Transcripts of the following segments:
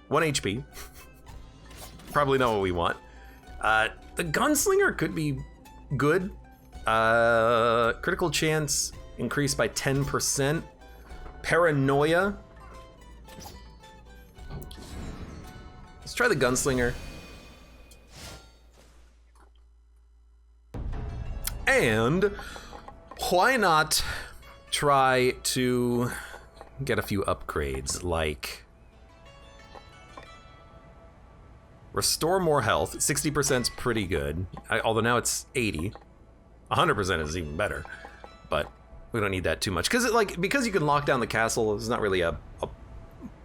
1 HP. Probably not what we want. The Gunslinger could be good. Critical chance increased by 10%. Paranoia. Let's try the Gunslinger. And why not try to get a few upgrades, like restore more health. 60% is pretty good, although now it's 80. 100% is even better, but we don't need that too much because you can lock down the castle. There's not really a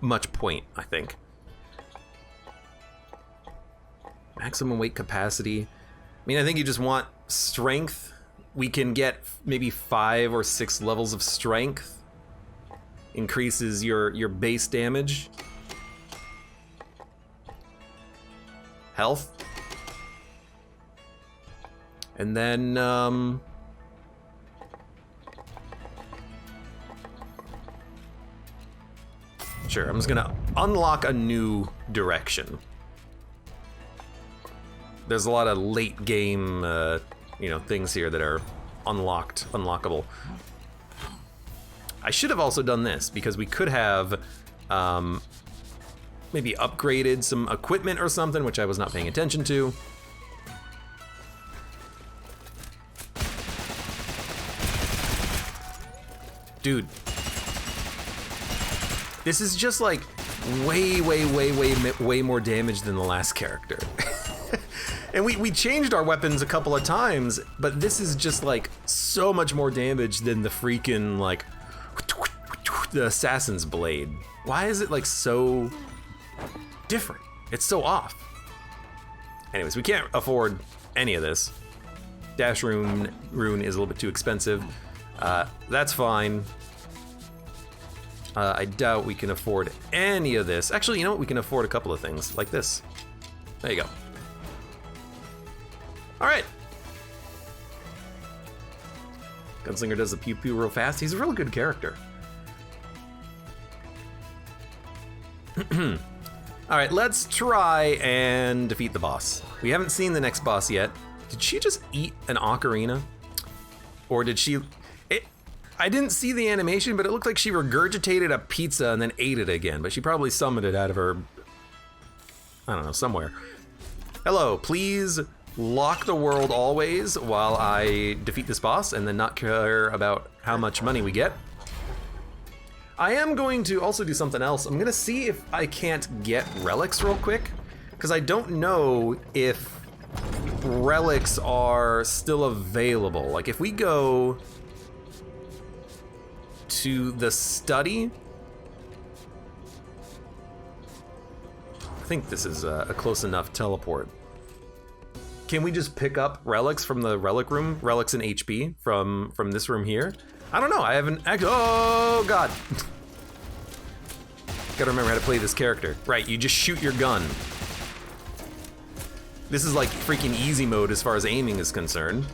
much point, I think. Maximum weight capacity. I mean, I think you just want strength. We can get maybe 5 or 6 levels of strength. Increases your base damage. Health. And then, sure, I'm just gonna unlock a new direction. There's a lot of late game, things here that are unlockable. I should have also done this because we could have maybe upgraded some equipment or something, which I was not paying attention to. Dude, this is just like way more damage than the last character. And we changed our weapons a couple of times, but this is just like so much more damage than the freaking like the assassin's blade. Why is it like so different? It's so off. Anyways, we can't afford any of this. Dash rune is a little bit too expensive. That's fine. I doubt we can afford any of this. Actually, you know what? We can afford a couple of things like this. There you go. All right. Gunslinger does the pew pew real fast. He's a real good character. All right, let's try and defeat the boss. We haven't seen the next boss yet. Did she just eat an ocarina? Or did she... I didn't see the animation, but it looked like she regurgitated a pizza and then ate it again, but she probably summoned it out of her... I don't know, somewhere. Hello, please lock the world always while I defeat this boss and then not care about how much money we get. I am going to also do something else. I'm gonna see if I can't get relics real quick, because I don't know if relics are still available. Like if we go to the study, I think this is a close enough teleport. Can we just pick up relics from the relic room? Relics and HP from this room here? I don't know, I haven't actually, oh God. Gotta remember how to play this character. Right, you just shoot your gun. This is like freaking easy mode as far as aiming is concerned.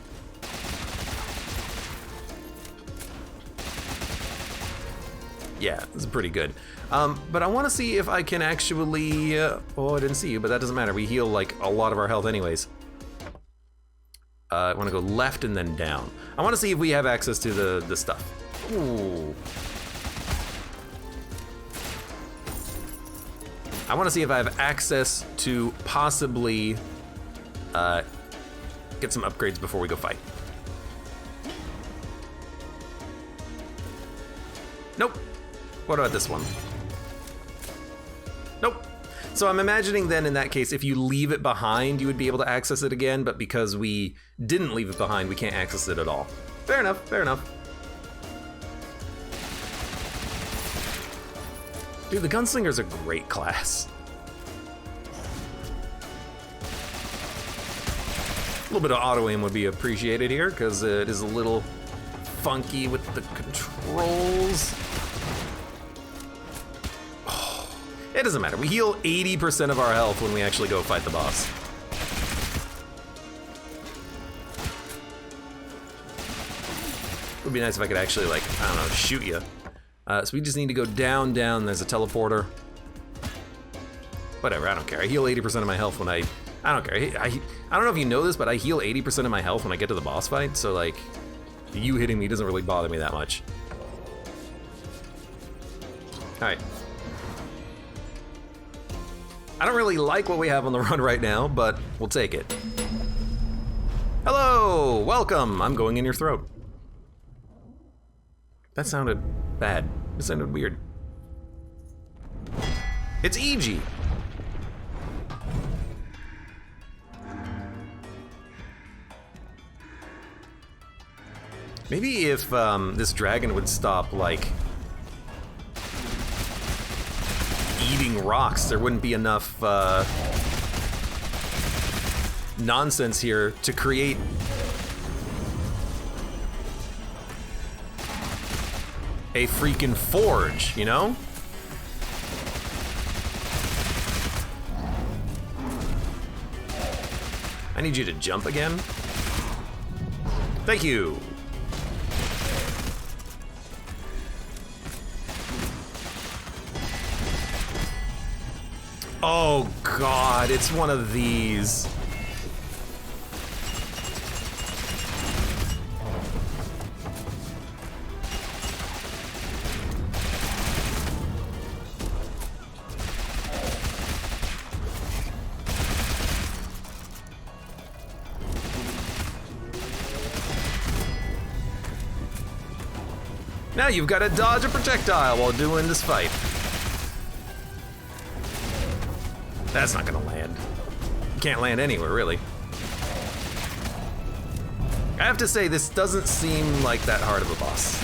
Yeah, this is pretty good. But I wanna see if I can actually, oh, I didn't see you, but that doesn't matter. We heal like a lot of our health anyways. I wanna go left and then down. I wanna see if we have access to the stuff. Ooh. I wanna see if I have access to possibly get some upgrades before we go fight. Nope. What about this one? Nope. So I'm imagining then in that case, if you leave it behind, you would be able to access it again, but because we didn't leave it behind, we can't access it at all. Fair enough, fair enough. Dude, the Gunslinger's a great class. A little bit of auto aim would be appreciated here, because it is a little funky with the controls. It doesn't matter. We heal 80% of our health when we actually go fight the boss. It would be nice if I could actually, like, I don't know, shoot you. So we just need to go down, there's a teleporter. Whatever, I don't care. I heal 80% of my health when I don't care. I don't know if you know this, but I heal 80% of my health when I get to the boss fight, so like, you hitting me doesn't really bother me that much. Alright. I don't really like what we have on the run right now, but we'll take it. Hello! Welcome! I'm going in your throat. That sounded bad. It sounded weird. It's EG! Maybe if this dragon would stop, like, eating rocks, there wouldn't be enough nonsense here to create a freaking forge, you know? I need you to jump again. Thank you. Oh God, it's one of these. Now you've got to dodge a projectile while doing this fight. That's not gonna land. You can't land anywhere, really. I have to say, this doesn't seem like that hard of a boss.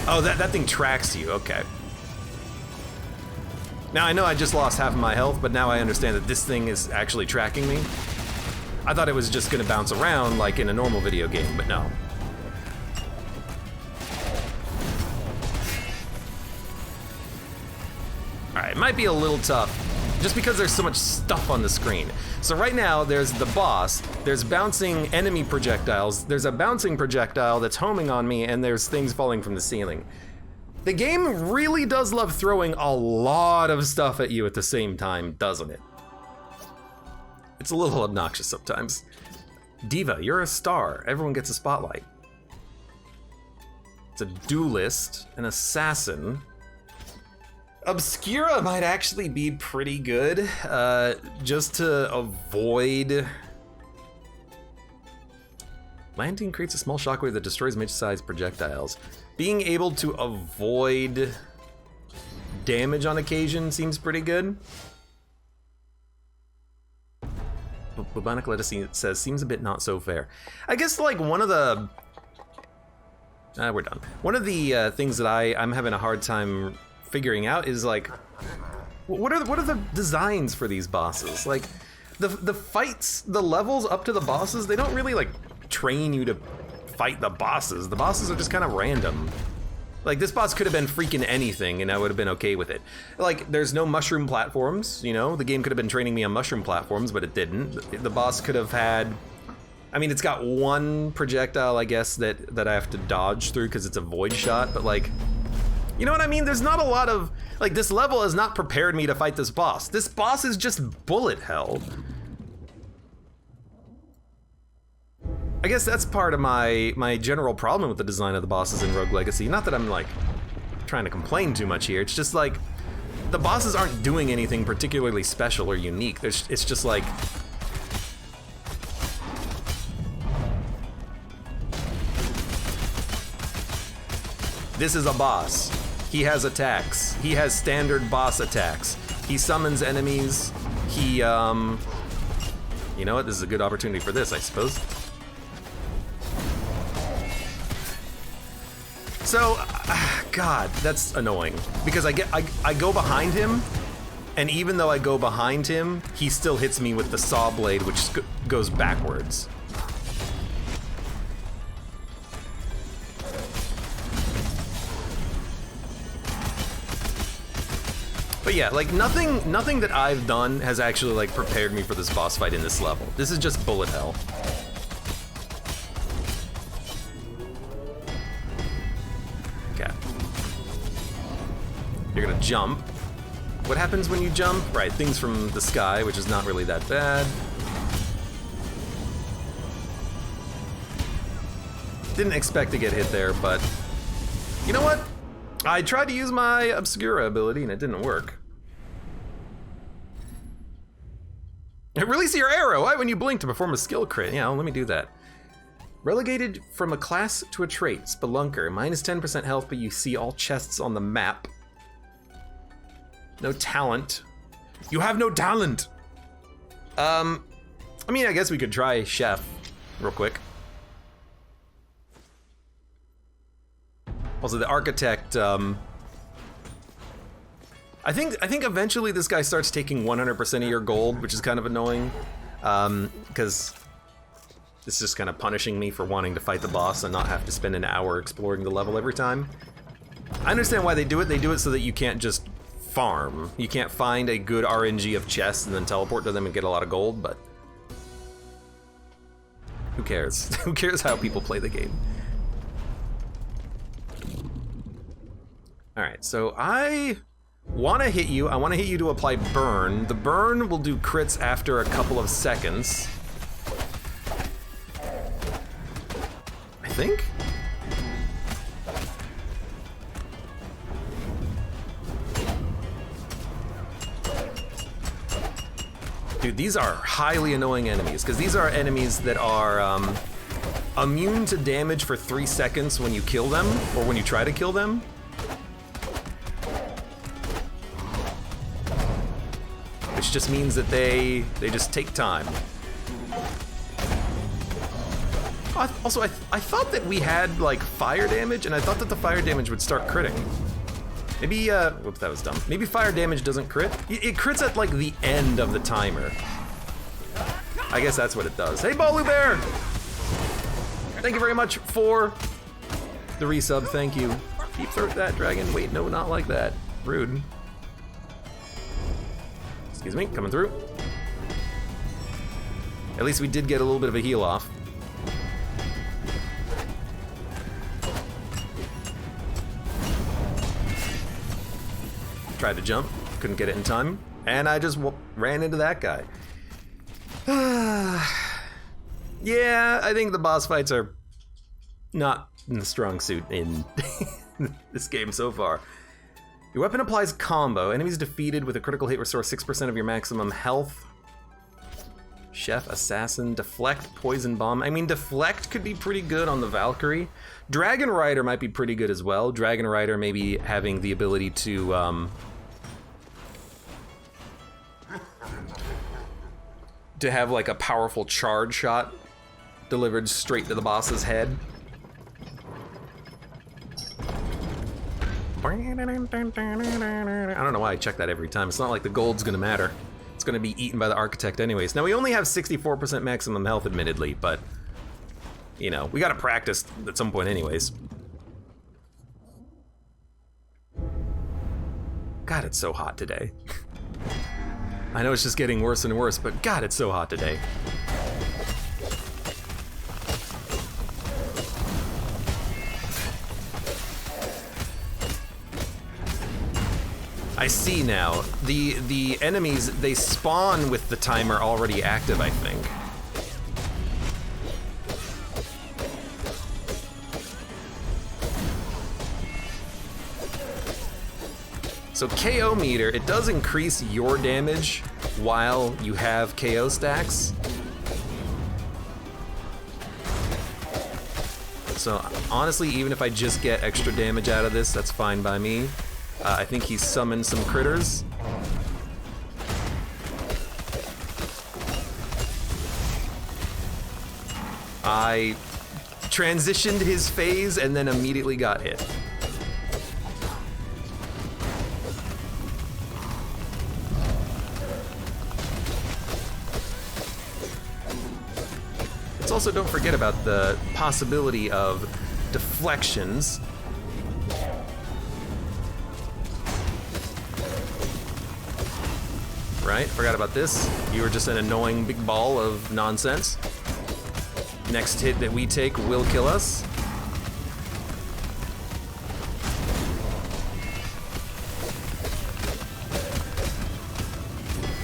Oh, that thing tracks you, okay. Now, I know I just lost half of my health, but now I understand that this thing is actually tracking me. I thought it was just gonna bounce around like in a normal video game, but no. Alright, it might be a little tough, just because there's so much stuff on the screen. So right now, there's the boss, there's bouncing enemy projectiles, there's a bouncing projectile that's homing on me, and there's things falling from the ceiling. The game really does love throwing a lot of stuff at you at the same time, doesn't it? It's a little obnoxious sometimes. Diva, you're a star. Everyone gets a spotlight. It's a duelist, an assassin. Obscura might actually be pretty good, just to avoid... Landing creates a small shockwave that destroys mid-sized projectiles. Being able to avoid damage on occasion seems pretty good. Bubonic Lettuce says, seems a bit not so fair. I guess, like, one of the... we're done. One of the things that I'm having a hard time figuring out is, like, what are the designs for these bosses? Like, the fights, the levels up to the bosses, they don't really, like, train you to fight the bosses. The bosses are just kind of random. Like, this boss could have been freaking anything, and I would have been okay with it. Like, there's no mushroom platforms, you know? The game could have been training me on mushroom platforms, but it didn't. The boss could have had... I mean, it's got one projectile, I guess, that I have to dodge through because it's a void shot, but, like... You know what I mean? There's not a lot of... Like, this level has not prepared me to fight this boss. This boss is just bullet hell. I guess that's part of my general problem with the design of the bosses in Rogue Legacy. Not that I'm, like, trying to complain too much here. It's just, like, the bosses aren't doing anything particularly special or unique. It's just, like... This is a boss. He has attacks. He has standard boss attacks. He summons enemies. He, You know what? This is a good opportunity for this, I suppose. So, God, that's annoying. Because I go behind him, and even though I go behind him, he still hits me with the saw blade, which goes backwards. But yeah, like, nothing that I've done has actually, like, prepared me for this boss fight in this level. This is just bullet hell. You're gonna jump. What happens when you jump? Right, things from the sky, which is not really that bad. Didn't expect to get hit there, but you know what? I tried to use my Obscura ability and it didn't work. Release your arrow! Why when you blink to perform a skill crit? Yeah, well, let me do that. Relegated from a class to a trait, Spelunker. Minus 10% health, but you see all chests on the map. No talent. You have no talent! I mean, I guess we could try Chef real quick. Also, the Architect, I think eventually this guy starts taking 100% of your gold, which is kind of annoying, because it's just kind of punishing me for wanting to fight the boss and not have to spend an hour exploring the level every time. I understand why they do it. They do it so that you can't just farm. You can't find a good RNG of chests and then teleport to them and get a lot of gold, but who cares? Who cares how people play the game? All right, so I want to hit you. I want to hit you to apply burn. The burn will do crits after a couple of seconds. I think? Dude, these are highly annoying enemies, because these are enemies that are immune to damage for 3 seconds when you kill them, or when you try to kill them. Which just means that they just take time. Also, I thought that we had, like, fire damage, and I thought that the fire damage would start critting. Maybe, whoops, that was dumb. Maybe fire damage doesn't crit? It crits at, like, the end of the timer. I guess that's what it does. Hey, Balu Bear! Thank you very much for the resub, thank you. Deep throat that dragon. Wait, no, not like that. Rude. Excuse me, coming through. At least we did get a little bit of a heal off. Tried to jump, couldn't get it in time, and I just ran into that guy. Yeah, I think the boss fights are not in the strong suit in this game so far. Your weapon applies combo. Enemies defeated with a critical hit restore 6% of your maximum health. Chef, Assassin, Deflect, Poison Bomb. I mean, Deflect could be pretty good on the Valkyrie. Dragon Rider might be pretty good as well. Dragon Rider maybe having the ability to have like a powerful charge shot delivered straight to the boss's head. I don't know why I check that every time. It's not like the gold's gonna matter. It's gonna be eaten by the Architect anyways. Now we only have 64% maximum health admittedly, but you know, we gotta practice at some point anyways. God, it's so hot today. I know it's just getting worse and worse, but God, it's so hot today. I see now. The enemies, they spawn with the timer already active, I think. So KO meter, it does increase your damage while you have KO stacks. So honestly, even if I just get extra damage out of this, that's fine by me. I think he summoned some critters. I transitioned his phase and then immediately got hit. Let's also don't forget about the possibility of deflections. Right, forgot about this. You were just an annoying big ball of nonsense. Next hit that we take will kill us.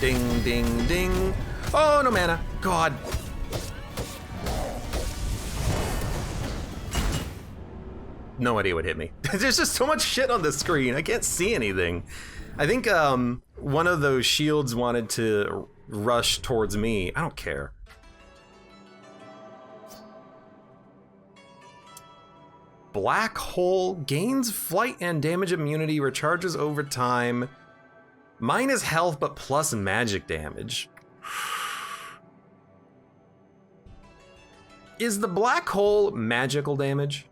Ding, ding, ding. Oh, no mana. God. No idea what hit me. There's just so much shit on the screen. I can't see anything. I think one of those shields wanted to rush towards me. I don't care. Black hole gains flight and damage immunity, recharges over time. Minus health, but plus magic damage. Is the black hole magical damage?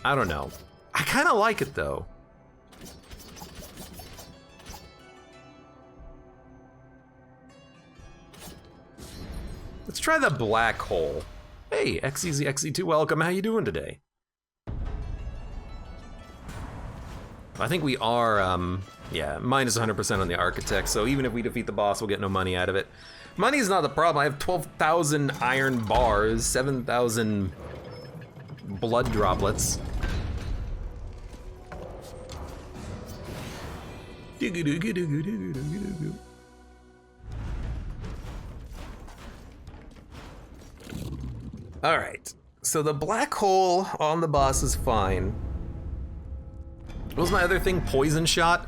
I don't know. I kind of like it though. Let's try the black hole. Hey, XEZ2, welcome. How you doing today? I think we are, yeah, minus 100% on the architect, so even if we defeat the boss, we'll get no money out of it. Money's not the problem. I have 12,000 iron bars, 7,000 blood droplets. All right, so the black hole on the boss is fine. What was my other thing? Poison shot?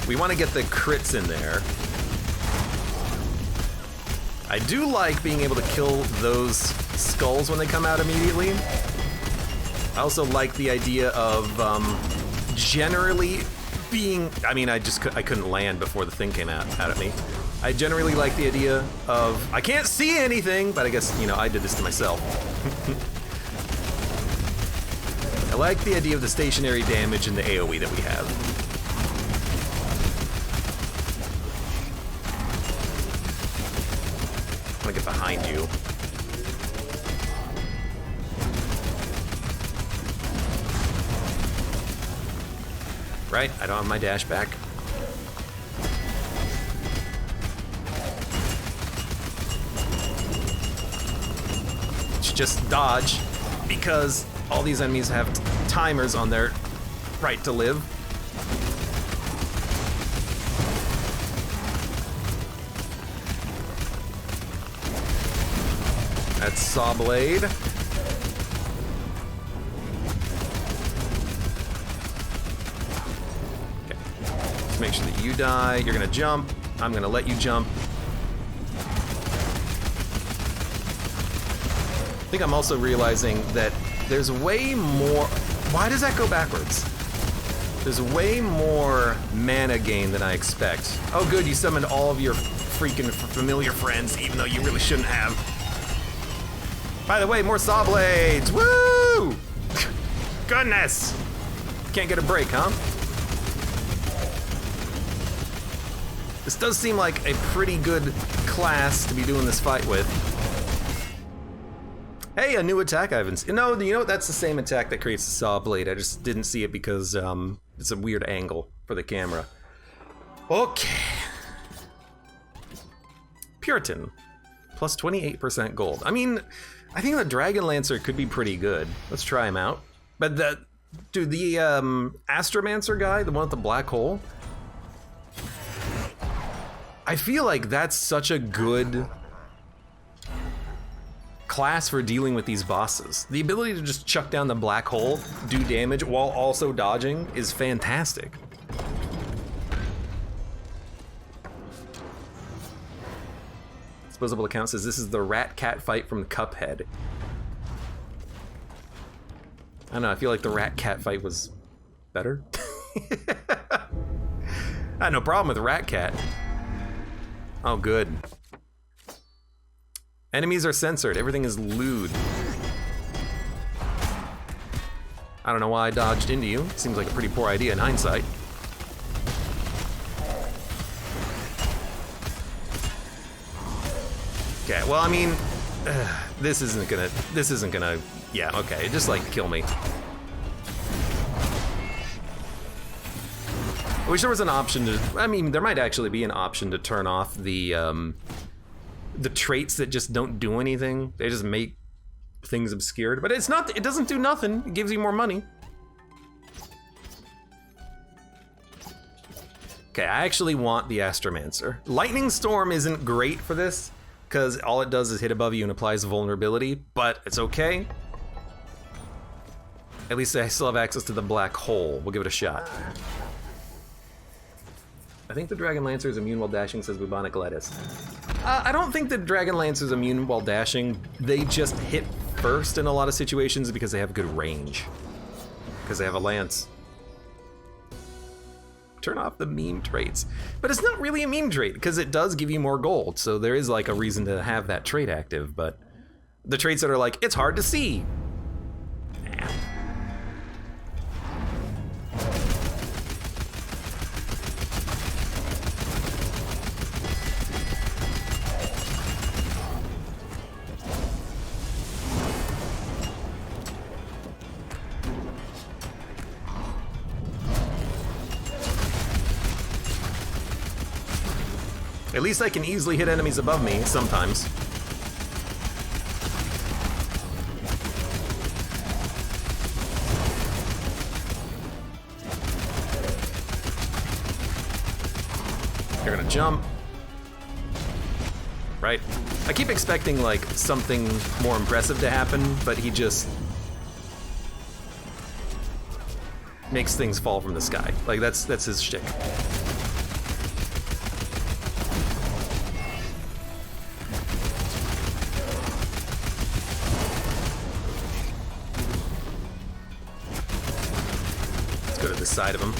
We want to get the crits in there. I do like being able to kill those skulls when they come out immediately. I also like the idea of generally being, I mean, I couldn't land before the thing came out at me. I generally like the idea of, I can't see anything, but I guess, you know, I did this to myself. I like the idea of the stationary damage and the AoE that we have. I'm gonna get behind you. Right, I don't have my dash back. It's just dodge, because all these enemies have timers on their right to live. That's Saw Blade. Okay. Just make sure that you die. You're gonna jump. I'm gonna let you jump. I think I'm also realizing that there's way more. Why does that go backwards? There's way more mana gain than I expect. Oh good, you summoned all of your freaking familiar friends, even though you really shouldn't have. By the way, more saw blades, woo! Goodness! Can't get a break, huh? This does seem like a pretty good class to be doing this fight with. Hey, a new attack I haven't seen. No, you know what? That's the same attack that creates the saw blade. I just didn't see it because it's a weird angle for the camera. Okay. Puritan, plus 28% gold. I mean, I think the Dragon Lancer could be pretty good. Let's try him out. But the Astromancer guy, the one with the black hole, I feel like that's such a good class for dealing with these bosses. The ability to just chuck down the black hole, do damage while also dodging is fantastic. Disposable account says this is the rat-cat fight from Cuphead. I don't know, I feel like the rat-cat fight was better. I had no problem with rat-cat. Oh, good. Enemies are censored, everything is lewd. I don't know why I dodged into you. Seems like a pretty poor idea in hindsight. Okay, well, I mean, this isn't gonna, yeah, okay, just like kill me. I wish there was an option to, I mean, there might actually be an option to turn off the traits that just don't do anything. They just make things obscured, but it's not, it doesn't do nothing. It gives you more money. Okay, I actually want the Astromancer. Lightning Storm isn't great for this, because all it does is hit above you and applies vulnerability, but it's okay. At least I still have access to the black hole. We'll give it a shot. I think the Dragon Lancer is immune while dashing, says Bubonic Lettuce. I don't think the Dragon Lancer is immune while dashing. They just hit first in a lot of situations because they have good range. Because they have a lance. Turn off the meme traits. But it's not really a meme trait, because it does give you more gold, so there is like a reason to have that trait active, but the traits that are like, it's hard to see. Nah. At least I can easily hit enemies above me, sometimes. You're gonna jump. Right? I keep expecting, like, something more impressive to happen, but he just makes things fall from the sky. Like, that's his shtick. Side of him.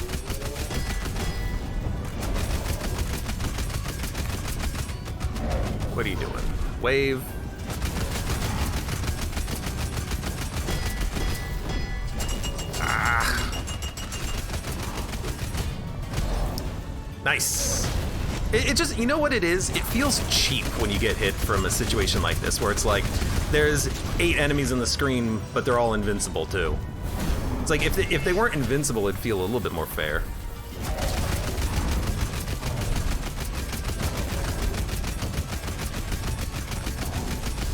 What are you doing? Wave. Ah. Nice. It just, you know what it is? It feels cheap when you get hit from a situation like this, where it's like, there's 8 enemies on the screen, but they're all invincible too. It's like, if they weren't invincible, it'd feel a little bit more fair.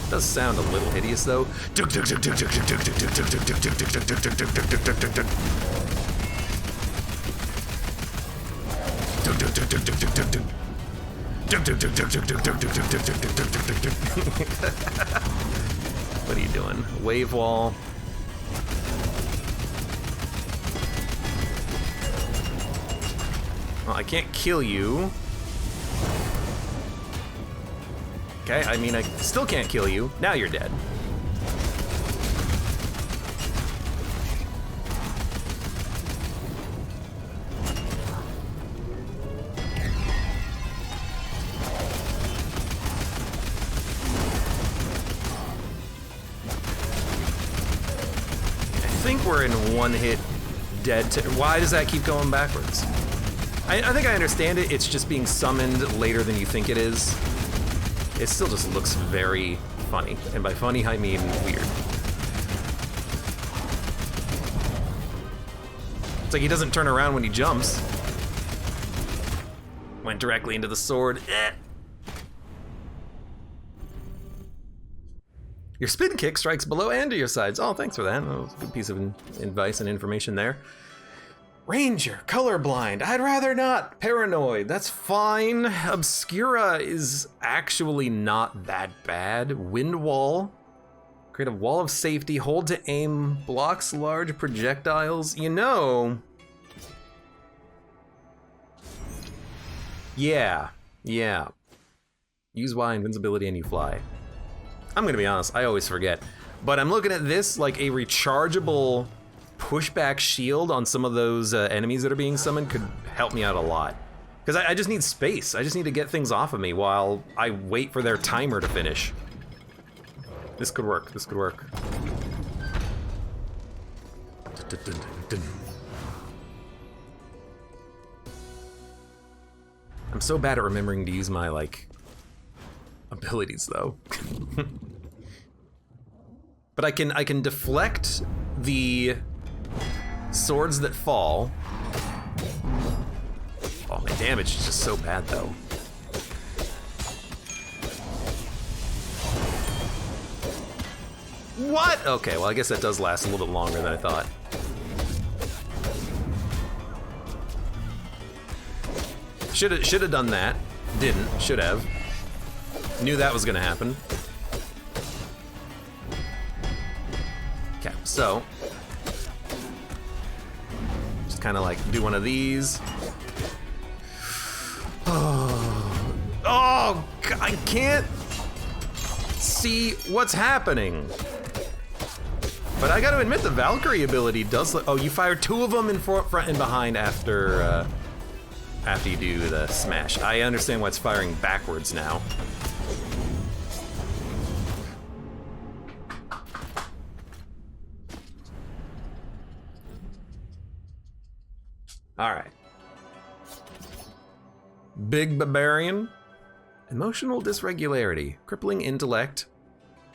It does sound a little hideous, though. What are you doing? Wave wall. Well, I can't kill you. Okay, I mean, I still can't kill you. Now you're dead. I think we're in one hit dead. Why does that keep going backwards? I think I understand it. It's just being summoned later than you think it is. It still just looks very funny. And by funny, I mean weird. It's like he doesn't turn around when he jumps. Went directly into the sword. Your spin kick strikes below and to your sides. Oh, thanks for that. That was a good piece of advice and information there. Ranger, colorblind, I'd rather not. Paranoid, that's fine. Obscura is actually not that bad. Wind wall, create a wall of safety, hold to aim, blocks large projectiles. You know, yeah. Use Y, invincibility, and you fly. I'm gonna be honest, I always forget. But I'm looking at this like a rechargeable pushback shield on some of those enemies that are being summoned could help me out a lot. Because I just need space. I just need to get things off of me while I wait for their timer to finish. This could work, this could work. I'm so bad at remembering to use my, like, abilities, though. But I can deflect the swords that fall. Oh, my damage is just so bad, though. What? Okay, well, I guess that does last a little bit longer than I thought. Should have done that. Didn't. Should have. Knew that was gonna happen. Okay, so just kind of like do one of these. Oh, I can't see what's happening. But I gotta admit, the Valkyrie ability does look. Oh, you fire 2 of them in front and behind after you do the smash. I understand why it's firing backwards now. All right. Big Barbarian. Emotional dysregularity. Crippling intellect.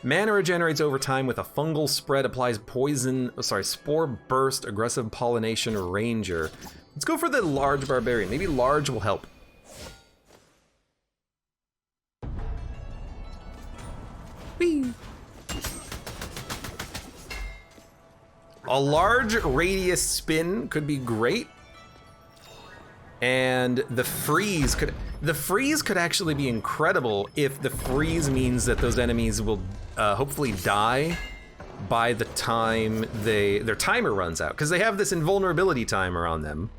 Mana regenerates over time with a fungal spread, applies poison, spore burst, aggressive pollination, ranger. Let's go for the large barbarian. Maybe large will help. Whee! A large radius spin could be great. And the freeze could actually be incredible if the freeze means that those enemies will hopefully die by the time their timer runs out, because they have this invulnerability timer on them,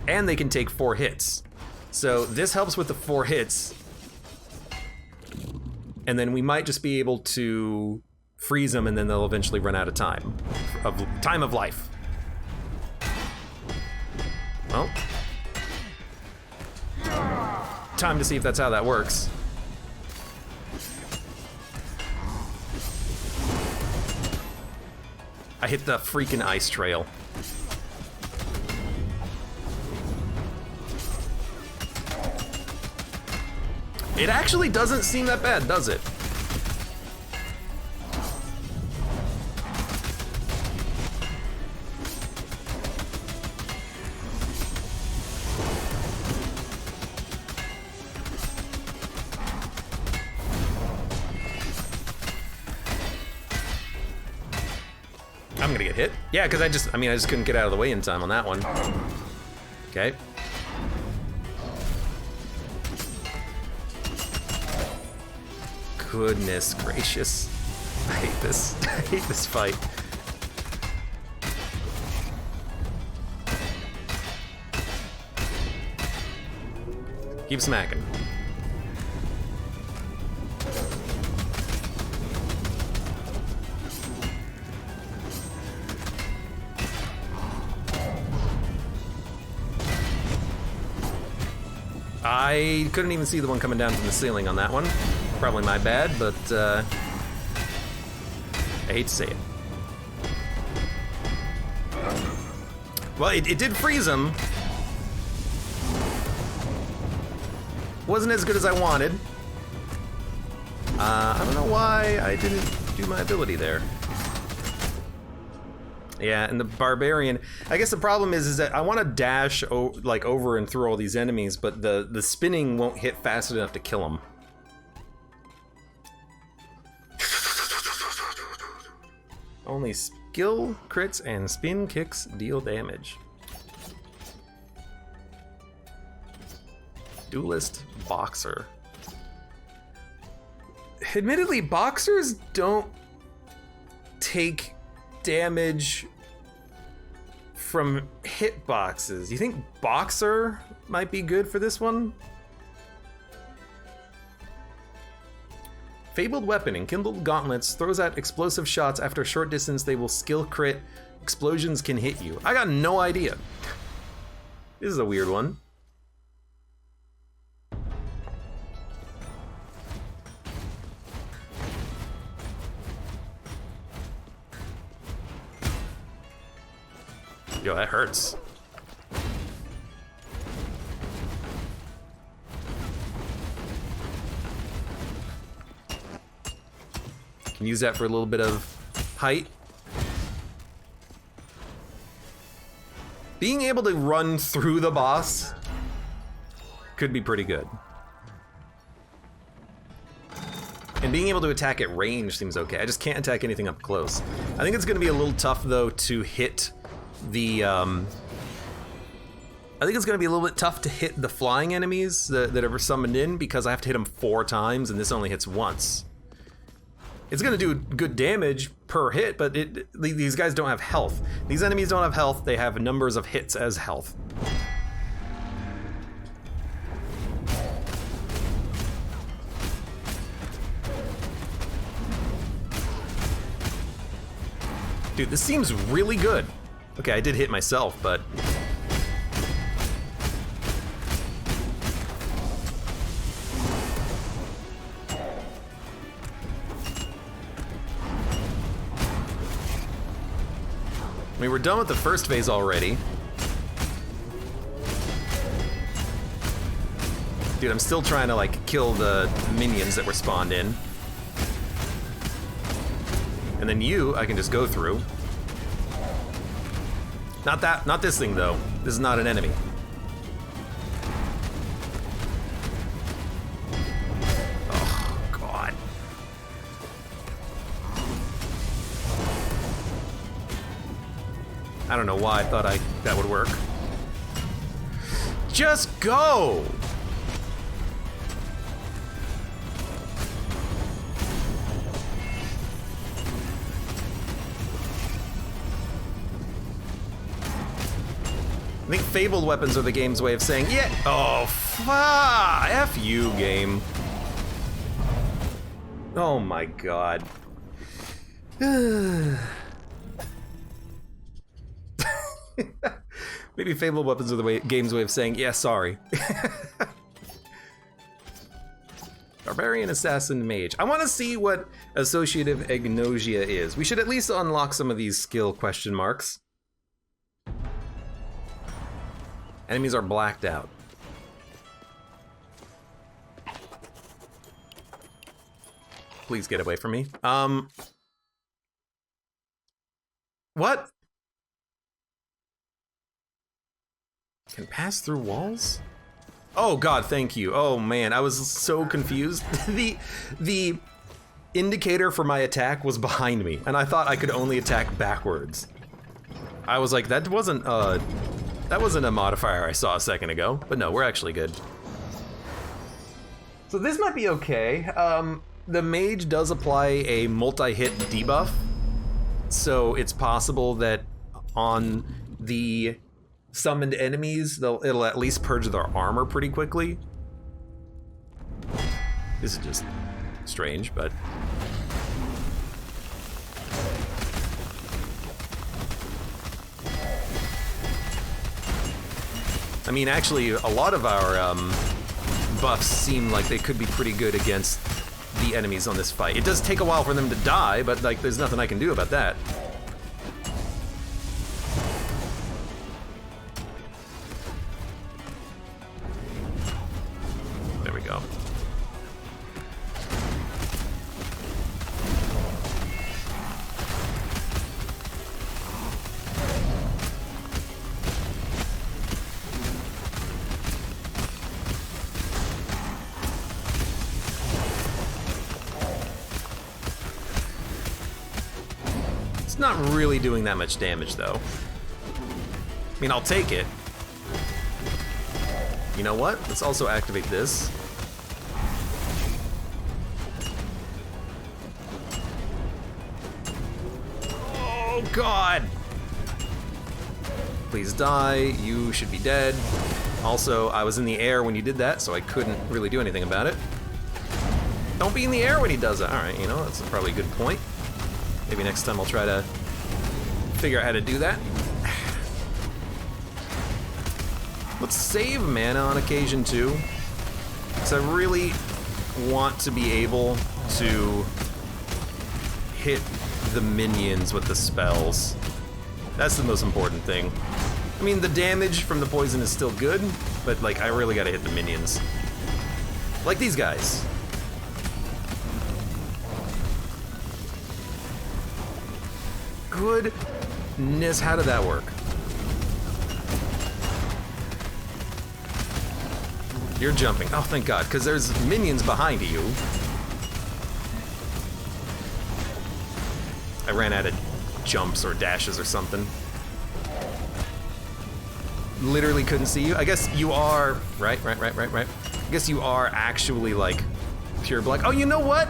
and they can take 4 hits. So this helps with the 4 hits, and then we might just be able to freeze them, and then they'll eventually run out of time of life. Well. Time to see if that's how that works. I hit the freaking ice trail. It actually doesn't seem that bad, does it? I'm gonna get hit. Yeah, because I just couldn't get out of the way in time on that one. Okay. Goodness gracious. I hate this. I hate this fight. Keep smacking. I couldn't even see the one coming down from the ceiling on that one. Probably my bad, but I hate to say it. Well, it did freeze him. Wasn't as good as I wanted. I don't know why I didn't do my ability there. Yeah, and the barbarian, I guess the problem is that I want to dash over and through all these enemies, but the spinning won't hit fast enough to kill them. Only skill crits and spin kicks deal damage. Duelist boxer. Admittedly, boxers don't take damage from hitboxes. You think boxer might be good for this one? Fabled weapon, enkindled gauntlets, throws out explosive shots. After a short distance, they will skill crit. Explosions can hit you. I got no idea. This is a weird one. Yo, that hurts. Can use that for a little bit of height. Being able to run through the boss could be pretty good. And being able to attack at range seems okay. I just can't attack anything up close. I think it's gonna be a little tough though to hit the I think it's going to be a little bit tough to hit the flying enemies that are summoned in because I have to hit them 4 times and this only hits once. It's going to do good damage per hit, but these guys don't have health. These enemies don't have health, they have numbers of hits as health. Dude, this seems really good. Okay, I did hit myself, but... I mean, we're done with the first phase already. Dude, I'm still trying to, like, kill the minions that were spawned in. And then you, I can just go through. Not this thing, though. This is not an enemy. Oh, God. I don't know why I thought that would work. Just go! I think fabled weapons are the game's way of saying, yeah, oh, F you, game. Oh my God. Maybe fabled weapons are the game's way of saying, yeah, sorry. Barbarian, Assassin, Mage. I want to see what associative agnosia is. We should at least unlock some of these skill question marks. Enemies are blacked out. Please get away from me. What? Can pass through walls? Oh God, thank you. Oh man, I was so confused. The indicator for my attack was behind me, and I thought I could only attack backwards. I was like, that wasn't a modifier I saw a second ago, but no, we're actually good. So this might be okay. The mage does apply a multi-hit debuff, so it's possible that on the summoned enemies, it'll at least purge their armor pretty quickly. This is just strange, but... I mean, actually, a lot of our buffs seem like they could be pretty good against the enemies on this fight. It does take a while for them to die, but like, there's nothing I can do about that. There we go. Not really doing that much damage, though. I mean, I'll take it. You know what? Let's also activate this. Oh, God! Please die. You should be dead. Also, I was in the air when you did that, so I couldn't really do anything about it. Don't be in the air when he does that. Alright, you know, that's probably a good point. Maybe next time I'll try to figure out how to do that. Let's save mana on occasion too, because I really want to be able to hit the minions with the spells. That's the most important thing. I mean, the damage from the poison is still good, but like, I really gotta hit the minions. Like these guys. Goodness, how did that work? You're jumping. Oh, thank God, because there's minions behind you. I ran out of jumps or dashes or something. literally couldn't see you. I guess you are, right. I guess you are actually like pure black. Oh, you know what?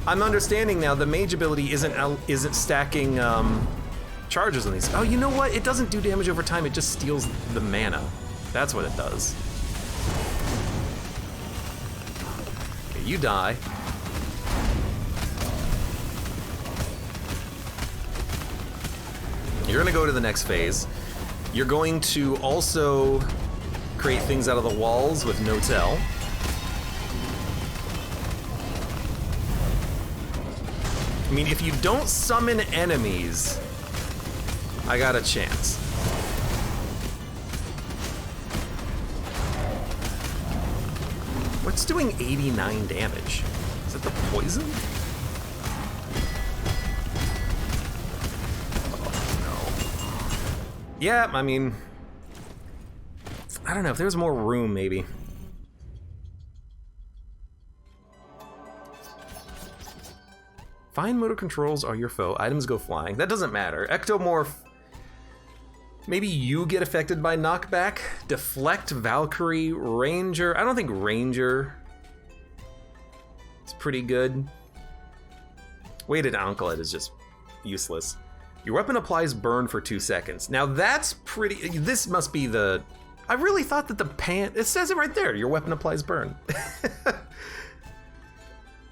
I'm understanding now. The mage ability isn't stacking charges on these. Oh, you know what? It doesn't do damage over time. It just steals the mana. That's what it does. Okay, you die. You're gonna go to the next phase. You're going to also create things out of the walls with no tell. I mean, if you don't summon enemies, I got a chance. What's doing 89 damage? Is it the poison? Yeah, I mean, I don't know, if there's more room, maybe. Fine motor controls are your foe. Items go flying. That doesn't matter. Ectomorph. Maybe you get affected by knockback. Deflect, Valkyrie, Ranger. I don't think Ranger is pretty good. Weighted Anklet is just useless. Your weapon applies burn for 2 seconds. Now that's pretty, this must be the, I really thought that the pant, it says it right there, your weapon applies burn.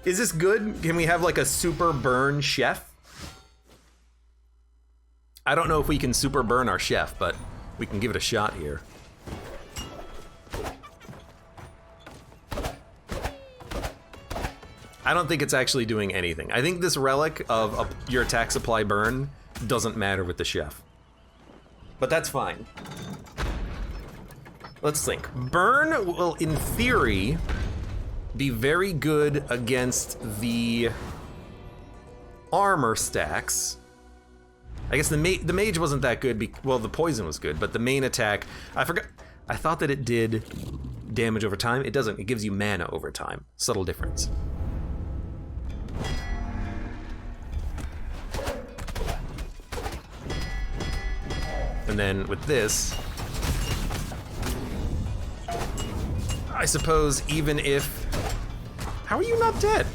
Is this good? Can we have like a super burn chef? I don't know if we can super burn our chef, but we can give it a shot here. I don't think it's actually doing anything. I think this relic of your attacks apply burn doesn't matter with the chef. But that's fine. Let's think. Burn will, in theory, be very good against the armor stacks. I guess the mage wasn't that good, well, the poison was good, but the main attack, I forgot. I thought that it did damage over time. It doesn't, it gives you mana over time. Subtle difference. And then with this, I suppose even if... How are you not dead?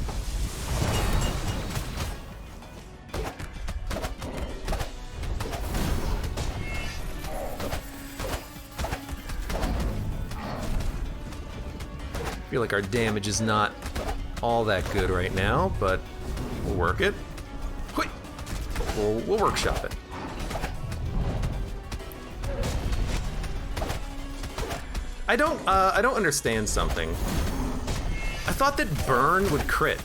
I feel like our damage is not all that good right now, but we'll work it. We'll workshop it. I don't understand something. I thought that burn would crit.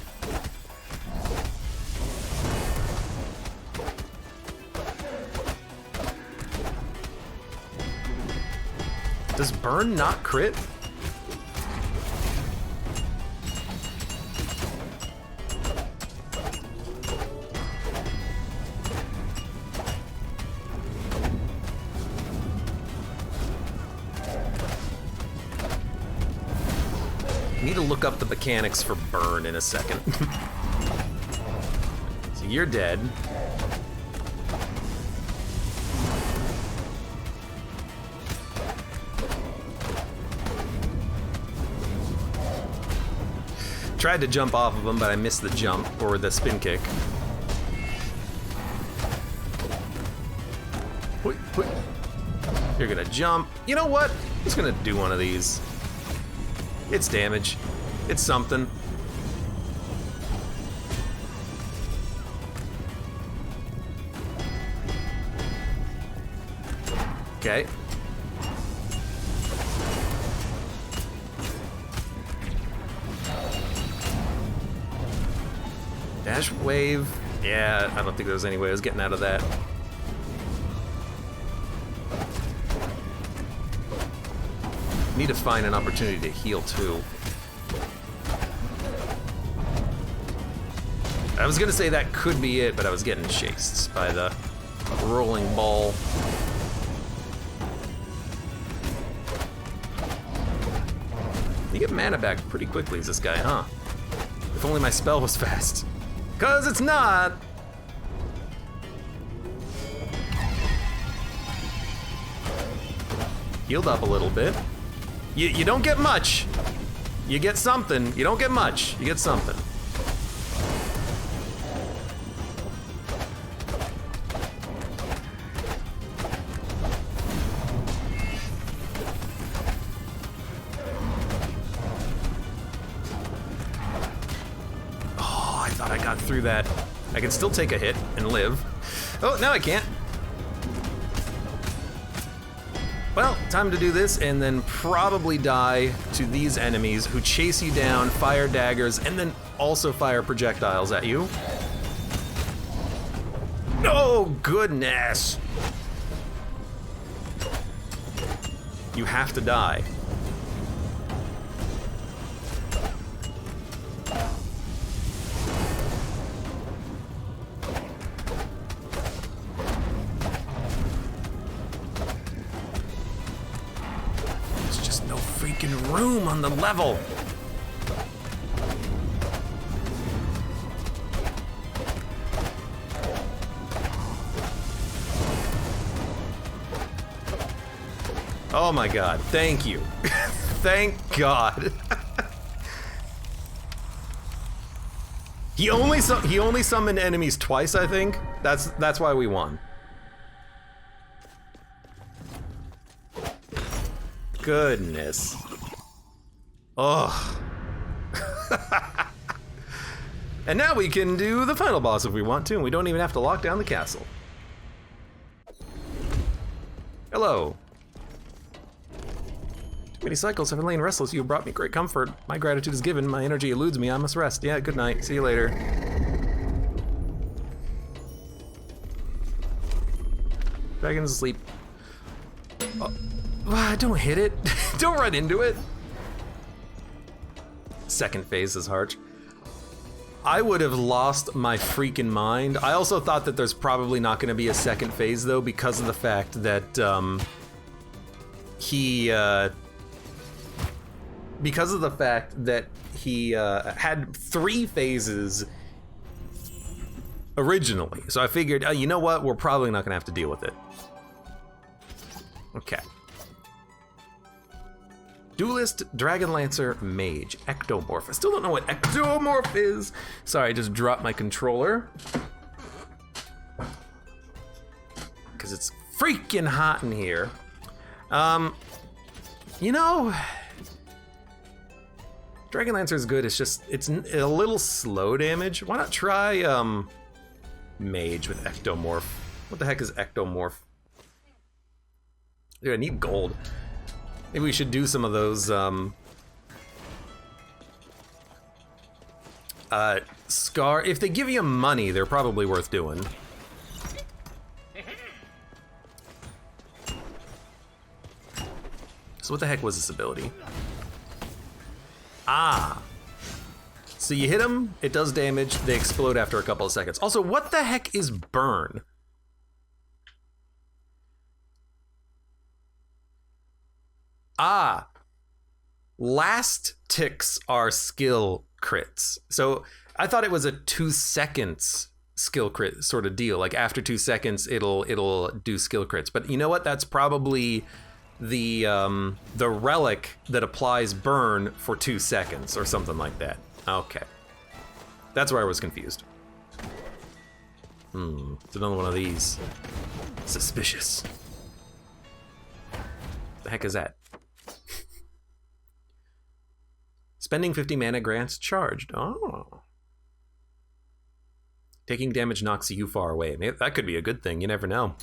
Does burn not crit? Need to look up the mechanics for burn in a second. So you're dead. Tried to jump off of him, but I missed the jump, or the spin kick. You're gonna jump. You know what? I'm just gonna do one of these. It's damage. It's something. Okay. Dash wave. Yeah, I don't think there was any way I was getting out of that. Need to find an opportunity to heal too. I was gonna say that could be it, but I was getting chased by the rolling ball. You get mana back pretty quickly as this guy, huh? If only my spell was fast. 'Cause it's not! Healed up a little bit. You don't get much. You get something. You don't get much. You get something. Oh, I thought I got through that. I can still take a hit and live. Oh, now I can't. Well, time to do this and then probably die to these enemies who chase you down, fire daggers, and then also fire projectiles at you. Oh, goodness! You have to die. Room on the level. Oh my god, thank you. Thank God. He only summoned enemies twice, I think. That's why we won. Goodness. Oh. And now we can do the final boss if we want to, and we don't even have to lock down the castle. Hello. Too many cycles have lain restless. You have brought me great comfort. My gratitude is given. My energy eludes me. I must rest. Yeah, good night. See you later. Dragon's asleep. Oh, don't hit it. Don't run into it. Second phase is harsh. I would have lost my freaking mind. I also thought that there's probably not going to be a second phase though, because of the fact that he had 3 phases originally. So I figured, you know what? We're probably not going to have to deal with it. Okay. Duelist, Dragon Lancer, Mage, Ectomorph. I still don't know what Ectomorph is. Sorry, I just dropped my controller. Because it's freaking hot in here. You know, Dragon Lancer is good. It's just, it's a little slow damage. Why not try Mage with Ectomorph? What the heck is Ectomorph? Dude, I need gold. Maybe we should do some of those Scar. If they give you money, they're probably worth doing. So what the heck was this ability? Ah. So you hit them, it does damage, they explode after a couple of seconds. Also, what the heck is burn? Ah, last ticks are skill crits. So I thought it was a 2 seconds skill crit sort of deal. Like after 2 seconds, it'll do skill crits. But you know what? That's probably the relic that applies burn for 2 seconds or something like that. Okay, that's where I was confused. It's another one of these. Suspicious. The heck is that? Spending 50 mana grants charged. Oh. Taking damage knocks you far away. Maybe that could be a good thing. You never know.